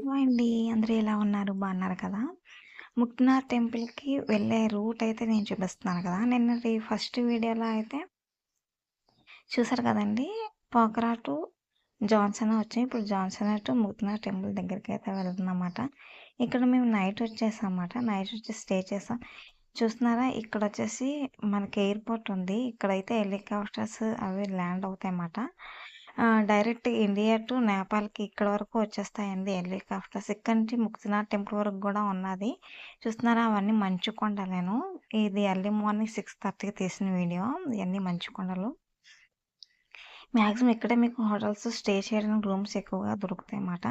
Hi అండి. అందరూ ఎలా ఉన్నారు? బాగున్నారు కదా! ముక్నార్ టెంపుల్‌కి వెళ్ళే రూట్ అయితే నేను చూపిస్తున్నాను కదా! నిన్నటి ఫస్ట్ వీడియోలో అయితే చూసారు కదండీ! పోకరా టు జాన్సన్ వచ్చాయి. ఇప్పుడు జాన్సన్ టు ముక్నార్ టెంపుల్ దగ్గరికైతే వెళ్తున్నామాట. ఇక్కడ మేము నైట్ వచ్చేసామాట. నైట్ వచ్చి స్టే చేసాం. చూస్తున్నారా? ఇక్కడొచ్చేసి మనకి ఎయిర్‌పోర్ట్ ఉంది. ఇక్కడైతే హెలికాప్టర్స్ అవి ల్యాండ్ అవుతాయన్నమాట. డైరెక్ట్ ఇండియా టు నేపాల్‌కి ఇక్కడ వరకు వచ్చేస్తాయండి హెలికాప్టర్స్. ఇక్కడి నుంచి ముక్తినాథ్ టెంపుల్ వరకు గూడా ఉన్నది. చూస్తున్నారా? అవన్నీ మంచు కొండలేను. ఇది ఎర్లీ మార్నింగ్ 6:30కి తీసిన వీడియో. ఇయన్నీ మంచు కొండలు. మాక్సిమం ఇక్కడే మీకు హోటల్స్ స్టే చేయడానికి రూమ్స్ ఎక్కువగా దొరుకుతాయన్నమాట.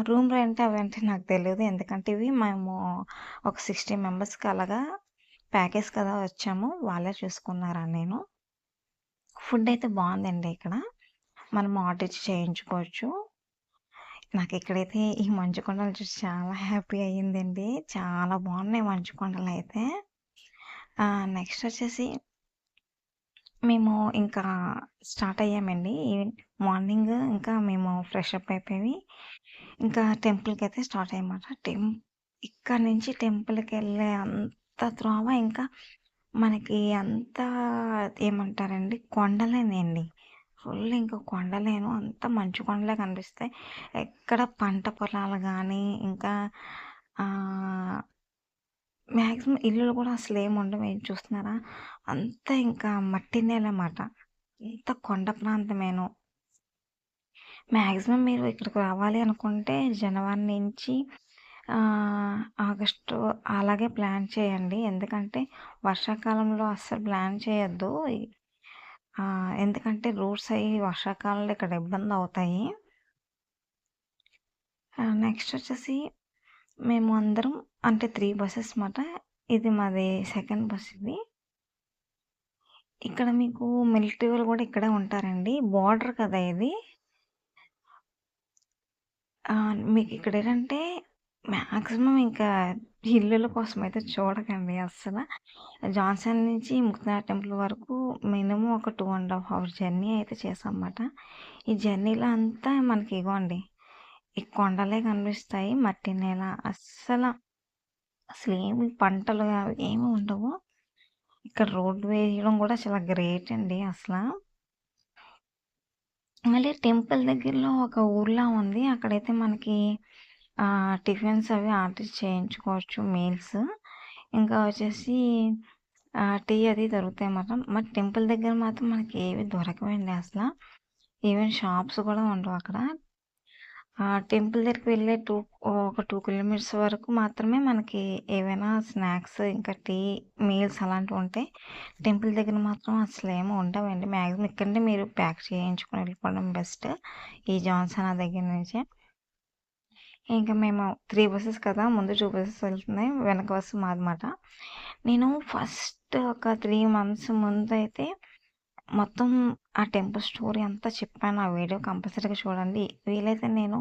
రూమ్ రెంట్ అవంటే నాకు తెలీదు. ఎందుకంటే ఇవి మేము ఒక 60 మెంబర్స్‌కి అలాగా ప్యాకేజ్ కదా వచ్చాము. వాళ్ళే చూసుకున్నారు నేను. ఫుడ్ అయితే బావుందండి ఇక్కడ. మనం ఆర్డర్ ఇచ్చి చేయించుకోవచ్చు. నాకిక్కడైతే ఈ మంచు కొండలు చూసి చాలా హ్యాపీ అయ్యిందండి. చాలా బాగున్నాయి మంచు కొండలైతే. నెక్స్ట్ వచ్చేసి మేము ఇంకా స్టార్ట్ అయ్యామండి. మార్నింగ్ ఇంకా మేము ఫ్రెష్ అప్ అయిపోయి ఇంకా టెంపుల్‌కైతే స్టార్ట్ అయ్యామాట. ఇక్కడి నుంచి టెంపుల్‌కెళ్ళే అంత త్రోవ ఇంకా మనకి అంతా ఏమంటారండి కొండలేనండి. ఫుల్ ఇంకా కొండలేను అంతా మంచు కొండలే కనిపిస్తాయి. ఎక్కడ పంట పొలాలు గానీ, ఇంకా మాక్సిమం ఇల్లులు కూడా అసలేమి ఉండవు. చూస్తున్నారా? అంతా ఇంకా మట్టి నేలమాట. అంతా కొండ ప్రాంతమేను. మాక్సిమం మీరు ఇక్కడికి రావాలి అనుకుంటే జనవరి నుంచి ఆగస్టు అలాగే ప్లాన్ చేయండి. ఎందుకంటే వర్షాకాలంలో అస్సలు ప్లాన్ చేయొద్దు. ఎందుకంటే రూట్స్ అయ్యి వర్షాకాలంలో ఇక్కడ ఇబ్బందవుతాయి. నెక్స్ట్ వచ్చేసి మేము అందరం అంటే 3 బసెస్ మాట. ఇది మాది సెకండ్ బస్ ఇది. ఇక్కడ మీకు మిలిటరీ వాళ్ళు కూడా ఇక్కడే ఉంటారండి. బోర్డర్ కదా ఇది. మీకు ఇక్కడ ఏంటంటే మాక్సిమం ఇంకా ఇల్లుల కోసం అయితే చూడకండి అస్సల. జాన్సన్ నుంచి ముక్తినాథ్ టెంపుల్ వరకు మినిమం ఒక 2½ అవర్ జర్నీ అయితే చేశామన్నమాట. ఈ జర్నీలో అంతా మనకి ఇగోండి ఈ కొండలే కనిపిస్తాయి. మట్టి నేల అసలేమి పంటలు అవి ఏమి ఉండవు. ఇక్కడ రోడ్డు వేయడం కూడా చాలా గ్రేట్ అండి అసల. మళ్ళీ టెంపుల్ దగ్గరలో ఒక ఊర్లా ఉంది. అక్కడైతే మనకి టిఫిన్స్ అవి ఆర్డర్ చేయించుకోవచ్చు మీల్స్. ఇంకా వచ్చేసి టీ అది దొరుకుతాయన్నమాట. మరి టెంపుల్ దగ్గర మాత్రం మనకి ఏవి దొరకవండి అసల. ఈవెన్ షాప్స్ కూడా ఉండవు అక్కడ. టెంపుల్ దగ్గరికి వెళ్ళే ఒక 2 కిలోమీటర్స్ వరకు మాత్రమే మనకి ఏవైనా స్నాక్స్, ఇంకా టీ, మీల్స్ అలాంటివి ఉంటాయి. టెంపుల్ దగ్గర మాత్రం అసలేమి ఉండవండి. మాక్సిమం ఇక్కడనే మీరు ప్యాక్ చేయించుకొని వెళ్ళిపోవడం బెస్ట్. ఈ జాన్సన్ దగ్గర నుంచే. ఇంకా మేము 3 బసెస్ కదా! ముందు 2 బసెస్ వెళ్తున్నాయి. వెనక బస్సు మాదన్నమాట. నేను ఫస్ట్ ఒక 3 మంత్స్ ముందైతే మొత్తం ఆ టెంపుల్ స్టోరీ అంతా చెప్పాను. ఆ వీడియో కంపల్సరీగా చూడండి. వీలైతే నేను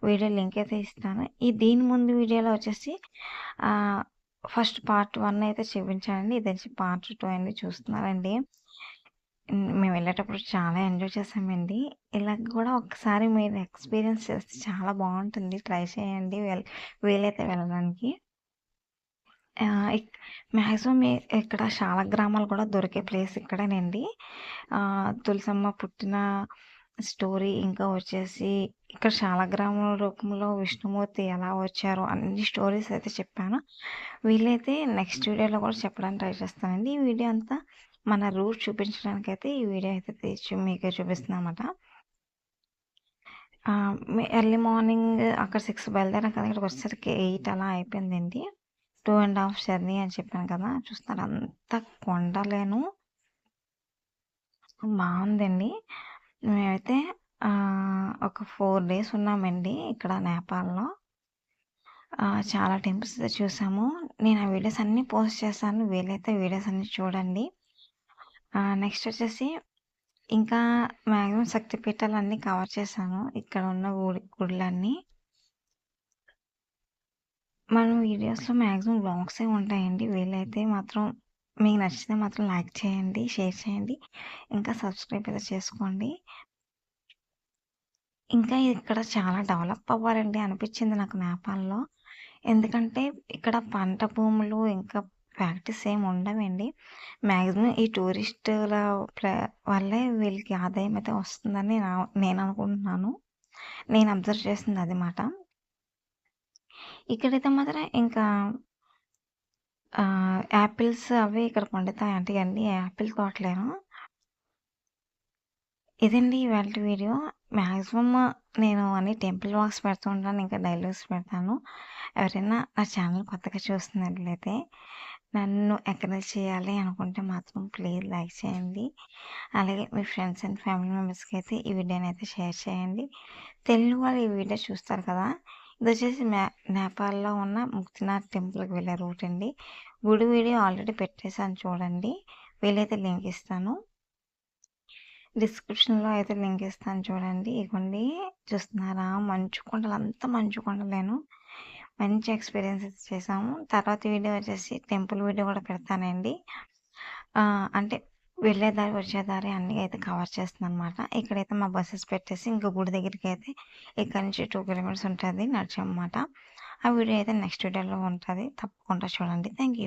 వీడియో లింక్ అయితే ఇస్తాను. దీని ముందు వీడియోలో వచ్చేసి ఫస్ట్ పార్ట్ 1 అయితే చూపించానండి. ఇది వచ్చి పార్ట్ 2 అండి చూస్తున్నారండి. మేము వెళ్ళేటప్పుడు చాలా ఎంజాయ్ చేసామండి. ఇలా కూడా ఒకసారి మీరు ఎక్స్‌పీరియన్స్ చేస్తే చాలా బావుంటుంది. ట్రై చేయండి. వీలైతే వెళ్ళడానికి. మాక్సిమం ఇక్కడ శాలగ్రామాలు కూడా దొరికే ప్లేస్ ఇక్కడేనండి. తులసమ్మ పుట్టిన స్టోరీ, ఇంకా వచ్చేసి ఇక్కడ శాలగ్రామం రూపంలో విష్ణుమూర్తి ఎలా వచ్చారో అన్ని స్టోరీస్ అయితే చెప్పాను. వీలైతే నెక్స్ట్ వీడియోలో కూడా చెప్పడానికి ట్రై చేస్తానండి. ఈ వీడియో అంతా మన రూట్ చూపించడానికైతే ఈ వీడియో అయితే మీకు చూపిస్తున్నానన్నమాట. ఎర్లీ మార్నింగ్ అక్కడ 6 బయలుదేరాం కదా! ఇక్కడికి వచ్చేసరికి 8 అలా అయిపోయిందండి. 2½ జర్నీ అని చెప్పాను కదా! చూస్తున్నారు అంతా కొండలేను. బావుందండి. మేమైతే ఒక 4 డేస్ ఉన్నామండి ఇక్కడ నేపాల్‌లో. చాలా టెంపుల్స్ అయితే చూసాము. నేను ఆ వీడియోస్ అన్నీ పోస్ట్ చేశాను. వీలైతే వీడియోస్ అన్నీ చూడండి. నెక్స్ట్ వచ్చేసి ఇంకా మాక్సిమం శక్తిపీఠాలన్నీ కవర్ చేశాను. ఇక్కడ ఉన్న గుడులన్నీ. మనం వీడియోస్‌లో మాక్సిమం వ్లాగ్సే ఉంటాయండి. వీలైతే మాత్రం మీకు నచ్చితే మాత్రం లైక్ చేయండి, షేర్ చేయండి. ఇంకా సబ్స్క్రైబ్ అయితే చేసుకోండి. ఇంకా ఇక్కడ చాలా డెవలప్ అవ్వాలండి అనిపించింది నాకు నేపాల్‌లో. ఎందుకంటే ఇక్కడ పంట భూములు ఇంకా ఫ్యాక్టరీస్ ఏమి ఉండవండి. మాక్సిమం ఈ టూరిస్టుల ప్ర వల్లే వీళ్ళకి ఆదాయం అయితే వస్తుందని నేను అనుకుంటున్నాను. నేను అబ్జర్వ్ చేసింది అది మాట. ఇక్కడైతే మాత్రం ఇంకా యాపిల్స్ అవి ఇక్కడ పండుతాయంట. ఇయన్నీ యాపిల్ తోటలేను. ఇదండి ఇవాల్టి వీడియో. మాక్సిమం నేను అన్ని టెంపుల్ వ్లాగ్స్ పెడుతూ ఉంటాను. ఇంకా డైలీ వ్లాగ్స్ పెడతాను. ఎవరైనా నా ఛానల్ కొత్తగా చూస్తున్నట్లయితే నన్ను ఎంకరేజ్ చేయాలి అనుకుంటే మాత్రం ప్లీజ్ లైక్ చేయండి. అలాగే మీ ఫ్రెండ్స్ అండ్ ఫ్యామిలీ మెంబర్స్‌కి అయితే ఈ వీడియోని అయితే షేర్ చేయండి. తెలుగు వాళ్ళు ఈ వీడియో చూస్తారు కదా! ఇదొచ్చేసి నేపాల్‌లో ఉన్న ముక్తినాథ్ టెంపుల్‌కి వెళ్ళే రూట్ అండి. గుడి వీడియో ఆల్రెడీ పెట్టేసాను చూడండి. వీలైతే లింక్ ఇస్తాను. డిస్క్రిప్షన్‌లో అయితే లింక్ ఇస్తాను చూడండి. ఇగోండి చూస్తున్నారా? మంచు కొండలు అంతా మంచు కొండలేను. మంచి ఎక్స్‌పీరియన్సెస్ చేసాము. తర్వాత వీడియో వచ్చేసి టెంపుల్ వీడియో కూడా పెడతానండి. అంటే వెళ్ళే దారి, వచ్చే దారి అన్నీ అయితే కవర్ చేస్తున్నాననమాట. ఇక్కడైతే మా బసెస్ పెట్టేసి ఇంక గుడి దగ్గరికైతే ఇక్కడ నుంచి 2 కిలోమీటర్స్ ఉంటది నడిచామనమాట. ఆ వీడియో అయితే నెక్స్ట్ వీడియోలో ఉంటది. తప్పకుండా చూడండి. Thank you.